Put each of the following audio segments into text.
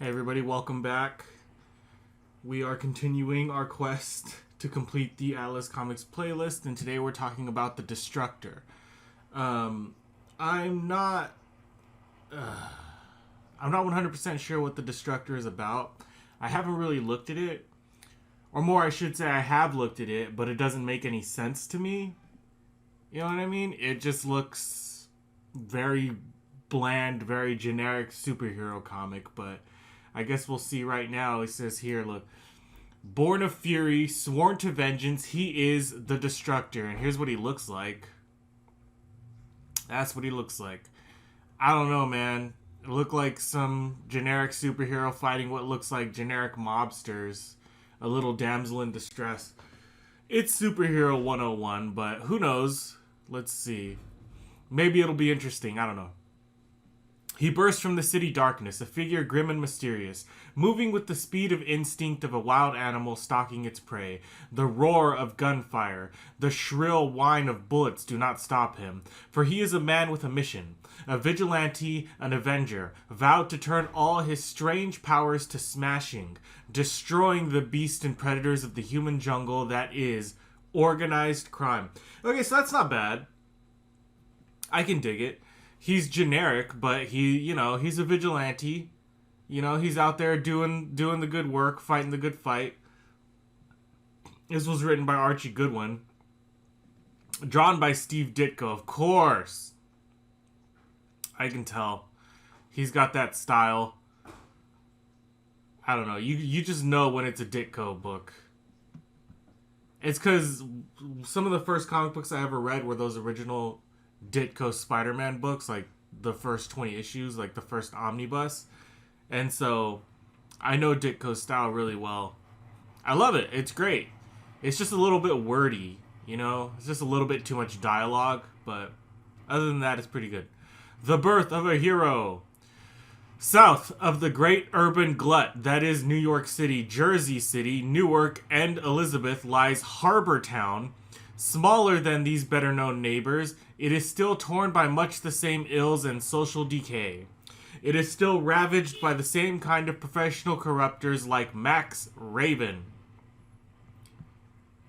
Hey everybody, welcome back. We are continuing our quest to complete the Atlas Comics playlist, and today we're talking about the Destructor. I'm not 100% sure what the Destructor is about. I haven't really looked at it, or more I should say I have looked at it, but it doesn't make any sense to me. You know what I mean? It just looks very bland, very generic superhero comic, but I guess we'll see right now. It says here, look. Born of Fury, sworn to vengeance, he is the Destructor. And here's what he looks like. That's what he looks like. I don't know, man. It looked like some generic superhero fighting what looks like generic mobsters. A little damsel in distress. It's Superhero 101, but who knows? Let's see. Maybe it'll be interesting. I don't know. He burst from the city darkness, a figure grim and mysterious, moving with the speed of instinct of a wild animal stalking its prey. The roar of gunfire, the shrill whine of bullets do not stop him, for he is a man with a mission, a vigilante, an avenger, vowed to turn all his strange powers to smashing, destroying the beasts and predators of the human jungle that is organized crime. Okay, so that's not bad. I can dig it. He's generic, but he's a vigilante. He's out there doing the good work, fighting the good fight. This was written by Archie Goodwin. Drawn by Steve Ditko, of course. I can tell. He's got that style. I don't know. You just know when it's a Ditko book. It's because some of the first comic books I ever read were those original Ditko Spider-Man books, like the first 20 issues, like the first omnibus. And so I know Ditko's style really well. I love it. It's great. It's just a little bit wordy, It's just a little bit too much dialogue, but other than that, it's pretty good. The birth of a hero. South of the great urban glut that is New York City, Jersey City, Newark, and Elizabeth lies Harbor Town. Smaller than these better-known neighbors, it is still torn by much the same ills and social decay. It is still ravaged by the same kind of professional corruptors like Max Raven.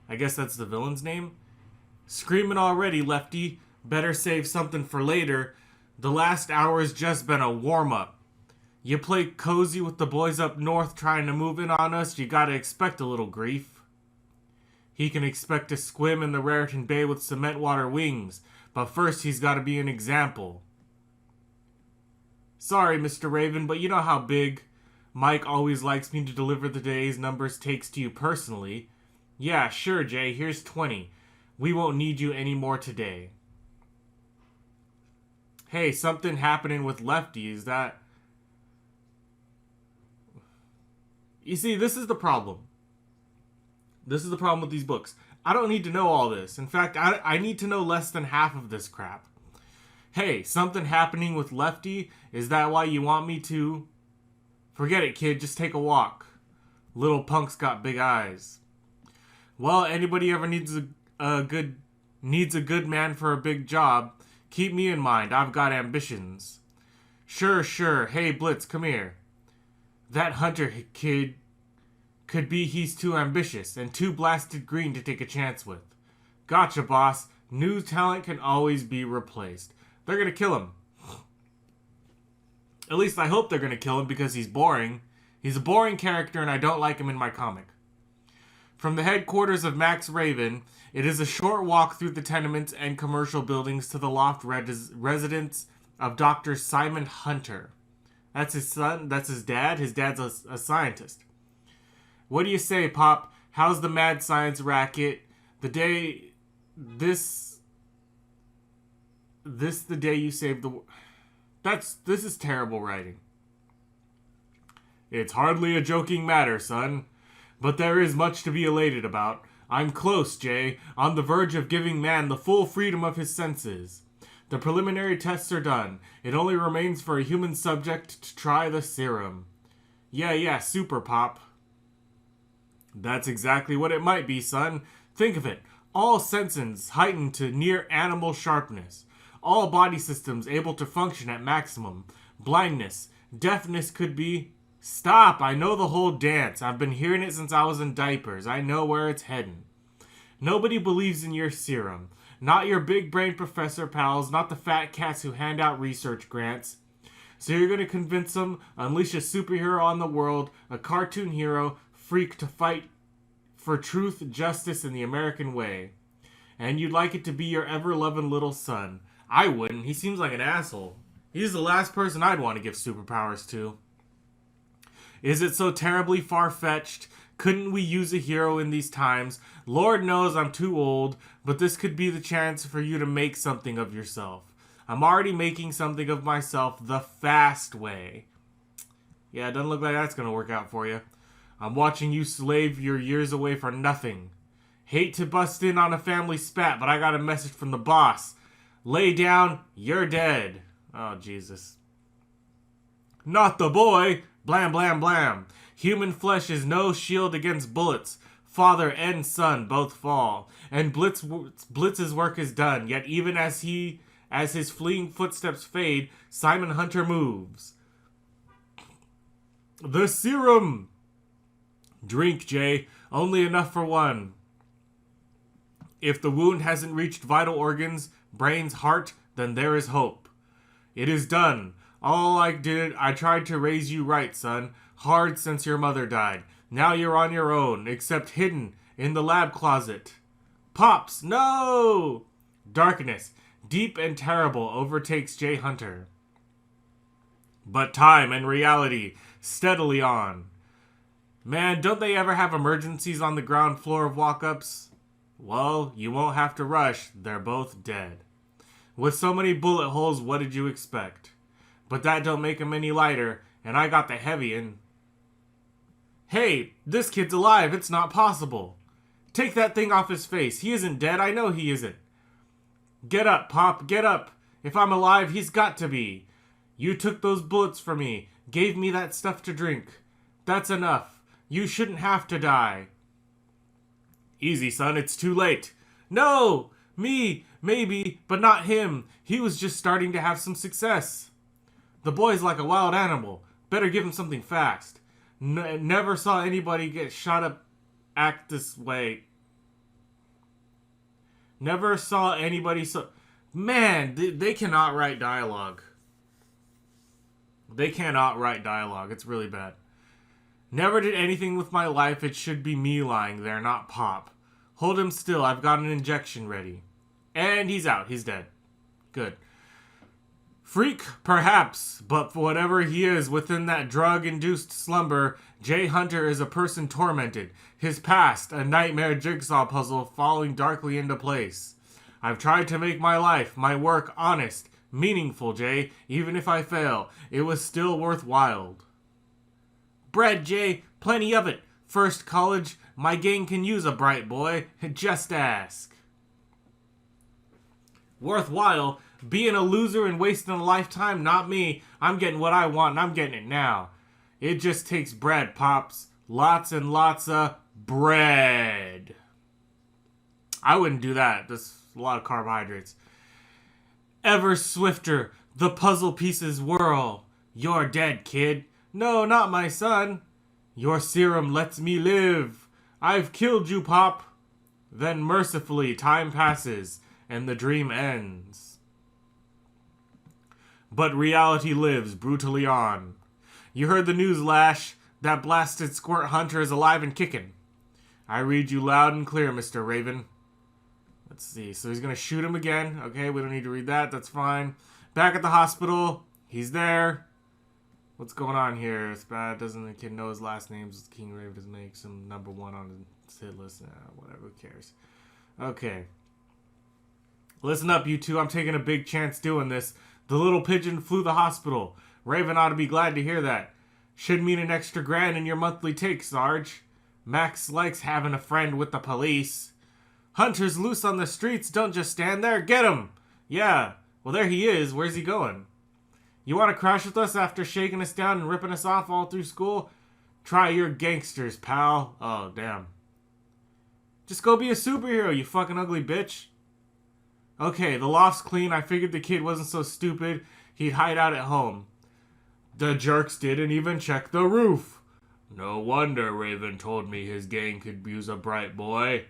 I guess that's the villain's name? Screaming already, Lefty. Better save something for later. The last hour's just been a warm-up. You play cozy with the boys up north trying to move in on us, you gotta expect a little grief. He can expect to swim in the Raritan Bay with cement water wings, but first he's got to be an example. Sorry, Mr. Raven, but you know how big Mike always likes me to deliver the day's numbers takes to you personally. Yeah, sure, Jay, here's 20. We won't need you anymore today. Hey, something happening with Lefty, is that... You see, this is the problem. This is the problem with these books. I don't need to know all this. In fact, I need to know less than half of this crap. Hey, something happening with Lefty? Is that why you want me to? Forget it, kid. Just take a walk. Little punk's got big eyes. Well, anybody ever needs a good man for a big job, keep me in mind. I've got ambitions. Sure. Hey, Blitz, come here. That hunter kid... could be he's too ambitious and too blasted green to take a chance with. Gotcha, boss. New talent can always be replaced. They're gonna kill him. At least I hope they're gonna kill him because he's boring. He's a boring character and I don't like him in my comic. From the headquarters of Max Raven, it is a short walk through the tenements and commercial buildings to the loft residence of Dr. Simon Hunter. That's his son. That's his dad. His dad's a scientist. What do you say, Pop? How's the mad science racket? The day you saved the world. This is terrible writing. It's hardly a joking matter, son. But there is much to be elated about. I'm close, Jay, on the verge of giving man the full freedom of his senses. The preliminary tests are done. It only remains for a human subject to try the serum. Yeah, super, Pop. That's exactly what it might be, son. Think of it. All senses heightened to near animal sharpness. All body systems able to function at maximum. Blindness, deafness could be Stop! I know the whole dance. I've been hearing it since I was in diapers. I know where it's heading. Nobody believes in your serum. Not your big brain professor pals, not the fat cats who hand out research grants. So you're going to convince them, unleash a superhero on the world, a cartoon hero, freak to fight for truth, justice, and the American way. And you'd like it to be your ever-loving little son. I wouldn't. He seems like an asshole. He's the last person I'd want to give superpowers to. Is it so terribly far-fetched? Couldn't we use a hero in these times? Lord knows I'm too old, but this could be the chance for you to make something of yourself. I'm already making something of myself the fast way. Yeah, it doesn't look like that's going to work out for you. I'm watching you slave your years away for nothing. Hate to bust in on a family spat, but I got a message from the boss. Lay down, you're dead. Oh, Jesus. Not the boy. Blam, blam, blam. Human flesh is no shield against bullets. Father and son both fall. And Blitz's work is done. Yet even as his fleeing footsteps fade, Simon Hunter moves. The serum. Drink, Jay. Only enough for one. If the wound hasn't reached vital organs, brains, heart, then there is hope. It is done. All I tried to raise you right, son. Hard since your mother died. Now you're on your own, except hidden in the lab closet. Pops, no! Darkness, deep and terrible, overtakes Jay Hunter. But time and reality steadily on. Man, don't they ever have emergencies on the ground floor of walk-ups? Well, you won't have to rush. They're both dead. With so many bullet holes, what did you expect? But that don't make 'em any lighter, and I got the heavy in. Hey, this kid's alive. It's not possible. Take that thing off his face. He isn't dead. I know he isn't. Get up, Pop. Get up. If I'm alive, he's got to be. You took those bullets from me. Gave me that stuff to drink. That's enough. You shouldn't have to die. Easy, son. It's too late. No! Me, maybe, but not him. He was just starting to have some success. The boy's like a wild animal. Better give him something fast. Never saw anybody get shot up act this way. Never saw anybody so... Man, they cannot write dialogue. They cannot write dialogue. It's really bad. Never did anything with my life. It should be me lying there, not Pop. Hold him still. I've got an injection ready. And he's out. He's dead. Good. Freak, perhaps, but for whatever he is within that drug-induced slumber, Jay Hunter is a person tormented. His past, a nightmare jigsaw puzzle falling darkly into place. I've tried to make my life, my work, honest, meaningful, Jay. Even if I fail, it was still worthwhile. Bread, Jay, plenty of it. First college, my gang can use a bright boy. Just ask. Worthwhile? Being a loser and wasting a lifetime? Not me. I'm getting what I want and I'm getting it now. It just takes bread, Pops. Lots and lots of bread. I wouldn't do that. That's a lot of carbohydrates. Ever swifter, the puzzle pieces whirl. You're dead, kid. No, not my son. Your serum lets me live. I've killed you, Pop. Then mercifully, time passes and the dream ends. But reality lives brutally on. You heard the news, Lash. That blasted Squirt Hunter is alive and kicking. I read you loud and clear, Mr. Raven. Let's see. So he's going to shoot him again. Okay, we don't need to read that. That's fine. Back at the hospital. He's there. What's going on here? It's bad. Doesn't the kid know his last name? King Raven doesn't make him number one on his hit list. Whatever. Who cares? Okay. Listen up, you two. I'm taking a big chance doing this. The little pigeon flew the hospital. Raven ought to be glad to hear that. Should mean an extra grand in your monthly take, Sarge. Max likes having a friend with the police. Hunter's loose on the streets. Don't just stand there. Get him! Yeah. Well, there he is. Where's he going? You want to crash with us after shaking us down and ripping us off all through school? Try your gangsters, pal. Oh, damn. Just go be a superhero, you fucking ugly bitch. Okay, the loft's clean. I figured the kid wasn't so stupid he'd hide out at home. The jerks didn't even check the roof. No wonder Raven told me his gang could use a bright boy.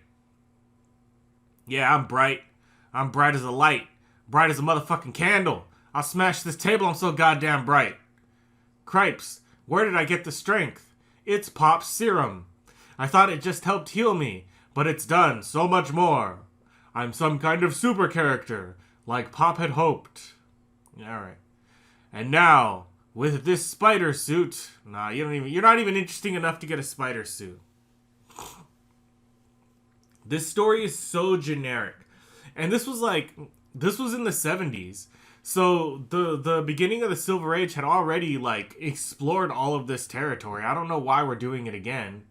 Yeah, I'm bright. I'm bright as a light. Bright as a motherfucking candle. I'll smash this table, I'm so goddamn bright. Cripes, where did I get the strength? It's Pop's serum. I thought it just helped heal me, but it's done so much more. I'm some kind of super character, like Pop had hoped. Alright. And now, with this spider suit... Nah, you're not even interesting enough to get a spider suit. This story is so generic. And this was in the 70s. So the beginning of the Silver Age had already explored all of this territory. I don't know why we're doing it again.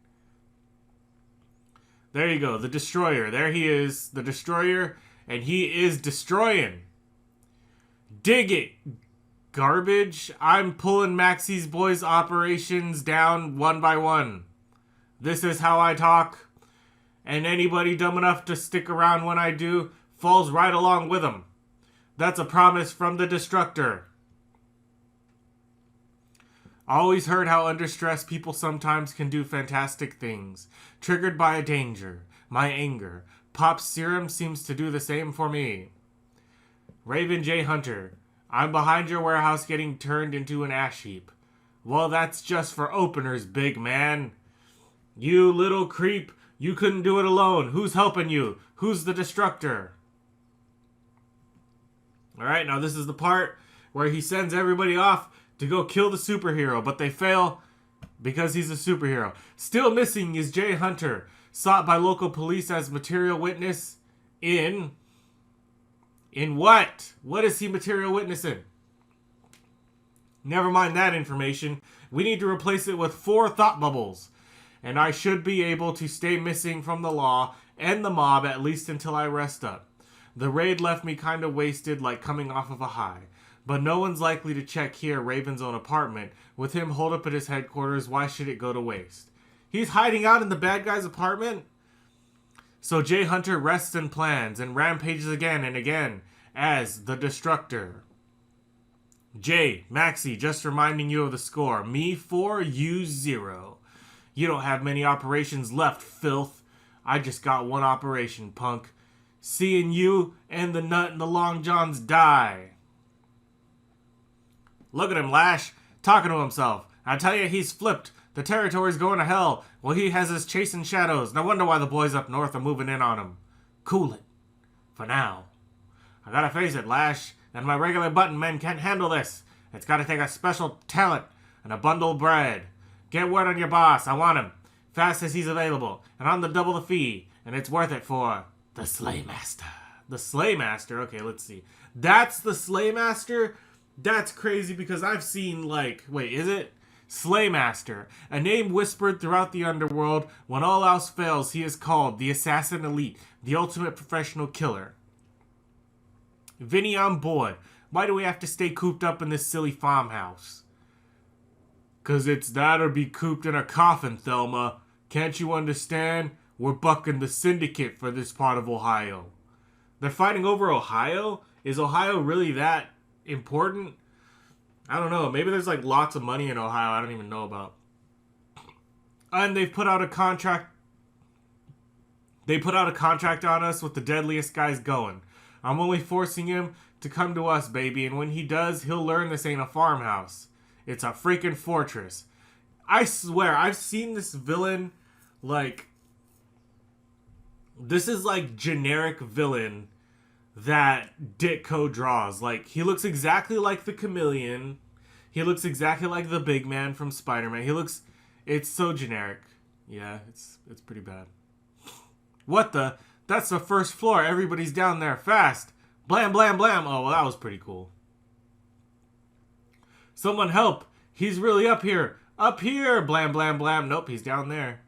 There you go, the Destroyer. There he is, the Destroyer, and he is destroying. Dig it, garbage. I'm pulling Maxie's boys' operations down one by one. This is how I talk. And anybody dumb enough to stick around when I do falls right along with them. That's a promise from the Destructor. Always heard how under stress people sometimes can do fantastic things. Triggered by a danger. My anger. Pop's serum seems to do the same for me. Raven J. Hunter. I'm behind your warehouse getting turned into an ash heap. Well, that's just for openers, big man. You little creep. You couldn't do it alone. Who's helping you? Who's the Destructor? Alright, now this is the part where he sends everybody off to go kill the superhero, but they fail because he's a superhero. Still missing is Jay Hunter, sought by local police as material witness in what? What is he material witness in? Never mind that information. We need to replace it with 4 thought bubbles. And I should be able to stay missing from the law and the mob at least until I rest up. The raid left me kind of wasted, like coming off of a high. But no one's likely to check here Raven's own apartment. With him holed up at his headquarters, why should it go to waste? He's hiding out in the bad guy's apartment? So Jay Hunter rests and plans and rampages again and again as the Destructor. Jay, Maxie, just reminding you of the score. Me 4, you 0. You don't have many operations left, filth. I just got one operation, punk. Seeing you and the nut and the long johns die. Look at him, Lash, talking to himself. I tell you, he's flipped. The territory's going to hell. Well, he has us chasing shadows. No wonder why the boys up north are moving in on him. Cool it. For now. I gotta face it, Lash, and my regular button men can't handle this. It's gotta take a special talent and a bundle of bread. Get word on your boss. I want him. Fast as he's available. And on the double the fee. And it's worth it for the Slaymaster. The Slaymaster? Okay, let's see. That's the Slaymaster? That's crazy because I've seen wait, is it? Slaymaster. A name whispered throughout the underworld. When all else fails, he is called the Assassin Elite. The ultimate professional killer. Vinny, I'm bored. Why do we have to stay cooped up in this silly farmhouse? 'Cause it's that or be cooped in a coffin, Thelma. Can't you understand? We're bucking the syndicate for this part of Ohio. They're fighting over Ohio? Is Ohio really that important? I don't know. Maybe there's lots of money in Ohio I don't even know about. And they've put out a contract. They put out a contract on us with the deadliest guys going. I'm only forcing him to come to us, baby. And when he does, he'll learn this ain't a farmhouse. It's a freaking fortress. I swear, I've seen this villain, this is generic villain that Ditko draws. He looks exactly like the Chameleon. He looks exactly like the big man from Spider-Man. It's so generic. Yeah, it's pretty bad. What the? That's the first floor. Everybody's down there fast. Blam, blam, blam. Oh, well, that was pretty cool. Someone help. He's really up here. Up here. Blam, blam, blam. Nope, he's down there.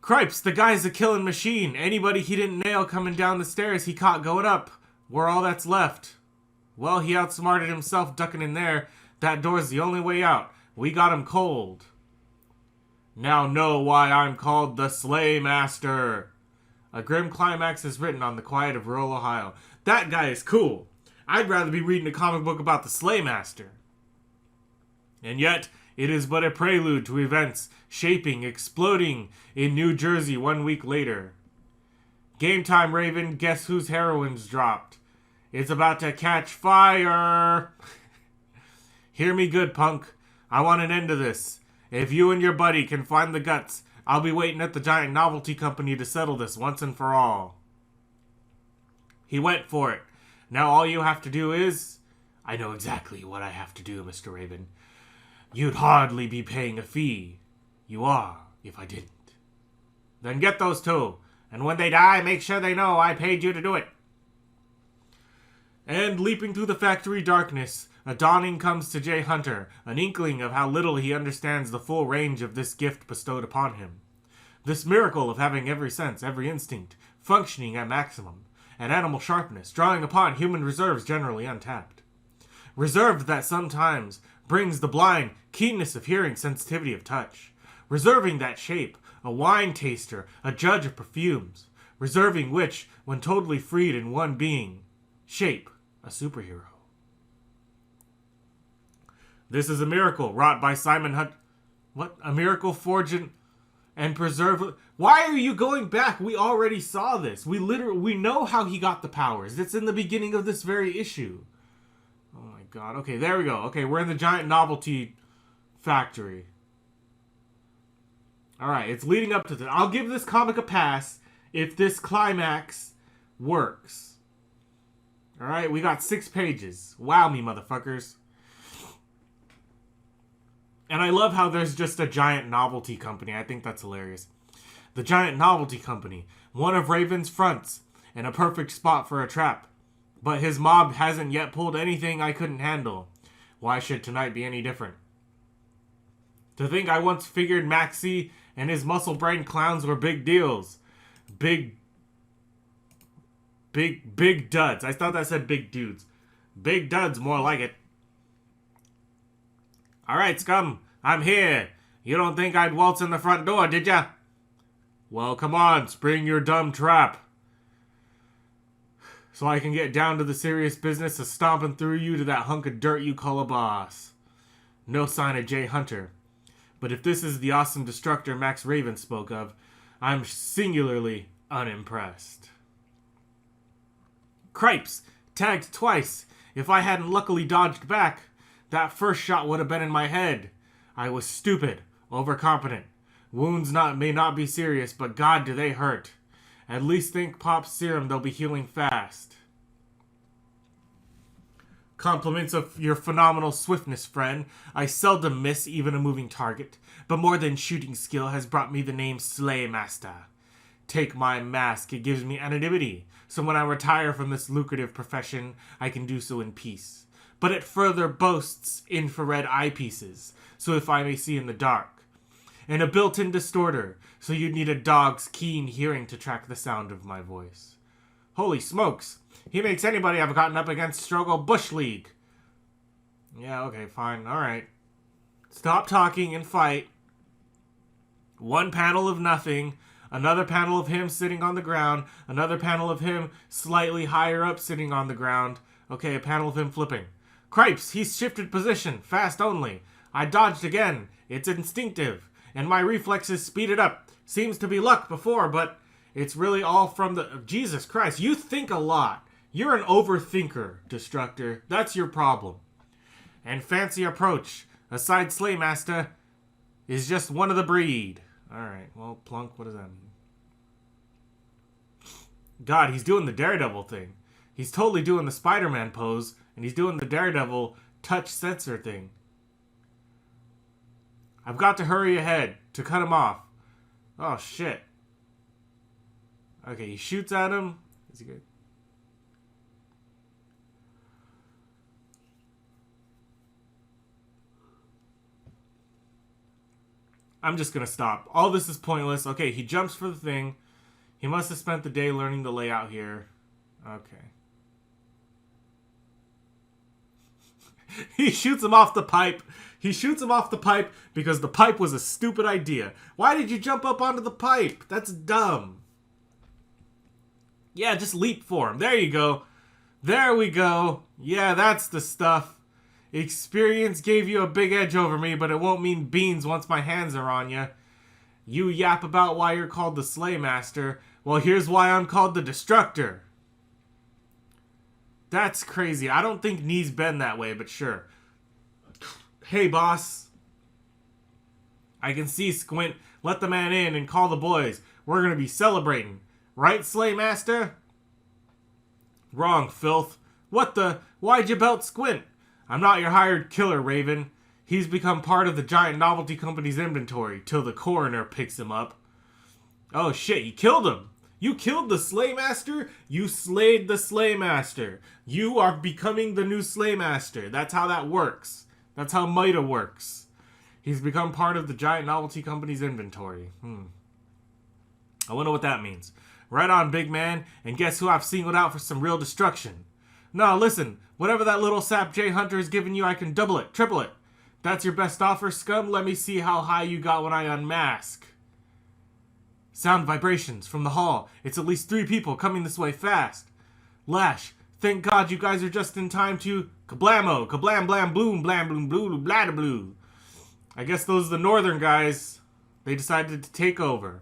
Cripes, the guy's a killing machine. Anybody he didn't nail coming down the stairs he caught going up. We're all that's left. Well, he outsmarted himself ducking in there. That door's the only way out. We got him cold. Now know why I'm called the Slaymaster. A grim climax is written on the quiet of rural Ohio. That guy is cool. I'd rather be reading a comic book about the Slaymaster. And yet, it is but a prelude to events shaping, exploding in New Jersey 1 week later. Game time, Raven. Guess whose heroine's dropped? It's about to catch fire. Hear me good, punk. I want an end to this. If you and your buddy can find the guts, I'll be waiting at the giant novelty company to settle this once and for all. He went for it. Now all you have to do is... I know exactly what I have to do, Mr. Raven. You'd hardly be paying a fee. You are, if I didn't. Then get those two. And when they die, make sure they know I paid you to do it. And leaping through the factory darkness, a dawning comes to Jay Hunter, an inkling of how little he understands the full range of this gift bestowed upon him. This miracle of having every sense, every instinct, functioning at maximum, and animal sharpness, drawing upon human reserves generally untapped. Reserved that sometimes brings the blind keenness of hearing, sensitivity of touch. Reserving that shape, a wine taster, a judge of perfumes. Reserving which, when totally freed in one being, shape a superhero. This is a miracle wrought by Simon Hunt. What? A miracle forged and preserved. Why are you going back? We already saw this. We know how he got the powers. It's in the beginning of this very issue. Oh my god. Okay, there we go. Okay, we're in the giant novelty factory. Alright, it's leading up to this. I'll give this comic a pass if this climax works. Alright, we got 6 pages. Wow me, motherfuckers. And I love how there's just a giant novelty company. I think that's hilarious. The giant novelty company. One of Raven's fronts. And a perfect spot for a trap. But his mob hasn't yet pulled anything I couldn't handle. Why should tonight be any different? To think I once figured Maxie and his muscle brain clowns were big deals. Big duds. I thought that said big dudes. Big duds, more like it. Alright, scum. I'm here. You don't think I'd waltz in the front door, did ya? Well, come on. Spring your dumb trap. So I can get down to the serious business of stomping through you to that hunk of dirt you call a boss. No sign of Jay Hunter. But if this is the awesome Destructor Max Raven spoke of, I'm singularly unimpressed. Cripes! Tagged twice! If I hadn't luckily dodged back, that first shot would have been in my head. I was stupid, overconfident. Wounds may not be serious, but God do they hurt. At least think Pop's serum they'll be healing fast. Compliments of your phenomenal swiftness, friend. I seldom miss even a moving target, but more than shooting skill has brought me the name Slaymaster. Take my mask, it gives me anonymity, so when I retire from this lucrative profession, I can do so in peace. But it further boasts infrared eyepieces, so if I may see in the dark. And a built-in distorter, so you'd need a dog's keen hearing to track the sound of my voice. Holy smokes! He makes anybody I've gotten up against struggle Bush League. Yeah, okay, fine, alright. Stop talking and fight. One panel of nothing, another panel of him sitting on the ground, another panel of him slightly higher up sitting on the ground. Okay, a panel of him flipping. Cripes, he's shifted position, fast only. I dodged again. It's instinctive. And my reflexes speeded up. Seems to be luck before, but it's really all from the... Jesus Christ, you think a lot. You're an overthinker, Destructor. That's your problem. And fancy approach, aside Slaymaster, is just one of the breed. Alright, well, plunk, what does that mean? God, he's doing the Daredevil thing. He's totally doing the Spider-Man pose, and he's doing the Daredevil touch sensor thing. I've got to hurry ahead to cut him off. Oh, shit. Okay, he shoots at him. Is he good? I'm just gonna stop. All this is pointless. Okay, he jumps for the thing. He must have spent the day learning the layout here. Okay. He shoots him off the pipe. He shoots him off the pipe because the pipe was a stupid idea. Why did you jump up onto the pipe? That's dumb. Yeah, just leap for him. There you go. There we go. Yeah, that's the stuff. Experience gave you a big edge over me, but it won't mean beans once my hands are on you. You yap about why you're called the Slaymaster. Well, here's why I'm called the Destructor. That's crazy. I don't think knees bend that way, but sure. Hey, boss. I can see Squint. Let the man in and call the boys. We're gonna be celebrating. Right, Slaymaster? Wrong, filth. What the? Why'd you belt Squint? I'm not your hired killer, Raven. He's become part of the giant Novelty Company's inventory till the coroner picks him up. Oh shit, you killed him. You killed the Slaymaster? You slayed the Slaymaster. You are becoming the new Slaymaster. That's how that works. That's how Mida works. He's become part of the giant Novelty Company's inventory. I wonder what that means. Right on, big man. And guess who I've singled out for some real destruction? No, listen. Whatever that little sap J Hunter is giving you, I can double it, triple it. That's your best offer, scum? Let me see how high you got when I unmask. Sound vibrations from the hall. It's at least 3 people coming this way fast. Lash, thank God you guys are just in time to kablamo, kablam blam boom, blam boom blue, blah blue. I guess those are the northern guys. They decided to take over.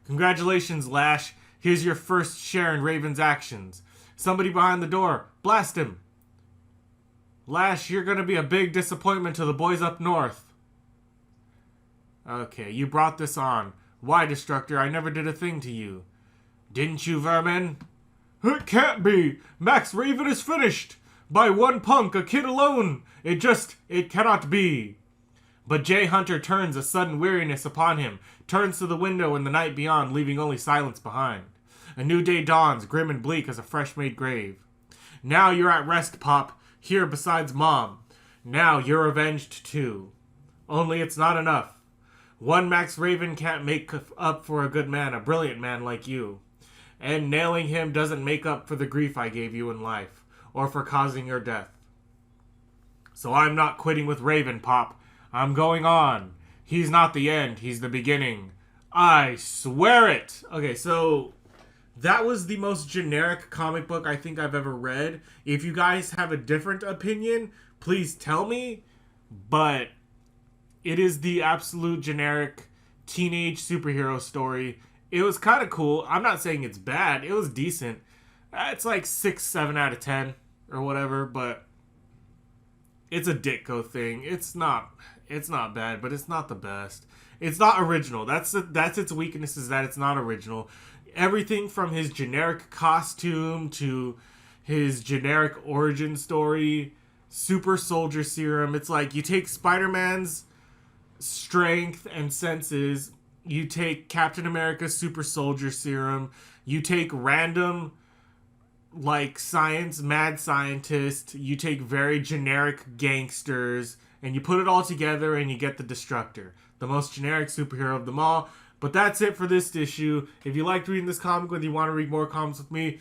Congratulations, Lash. Here's your first share in Raven's actions. Somebody behind the door. Blast him. Lash, you're gonna be a big disappointment to the boys up north. Okay, you brought this on. Why, Destructor? I never did a thing to you. Didn't you, vermin? It can't be! Max Raven is finished! By one punk, a kid alone! It cannot be! But J Hunter turns a sudden weariness upon him, turns to the window in the night beyond, leaving only silence behind. A new day dawns, grim and bleak as a fresh-made grave. Now you're at rest, Pop, here besides Mom. Now you're avenged too. Only it's not enough. One Max Raven can't make up for a good man, a brilliant man like you. And nailing him doesn't make up for the grief I gave you in life, or for causing your death. So I'm not quitting with Raven, Pop. I'm going on. He's not the end, he's the beginning. I swear it! Okay, so that was the most generic comic book I think I've ever read. If you guys have a different opinion, please tell me. But it is the absolute generic teenage superhero story. It was kind of cool. I'm not saying it's bad. It was decent. It's like 6, 7 out of 10 or whatever, but it's a Ditko thing. It's not bad, but it's not the best. It's not original. That's its weakness, is that it's not original. Everything from his generic costume to his generic origin story, super soldier serum. It's like you take Spider-Man's strength and senses, you take Captain America's super soldier serum, you take random like science mad scientist, you take very generic gangsters, and you put it all together and you get the Destructor, the most generic superhero of them all. But that's it for this issue. If you liked reading this comic, whether you want to read more comics with me,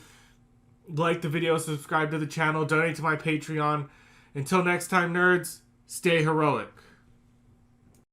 like the video, subscribe to the channel, donate to my Patreon. Until next time, nerds, stay heroic.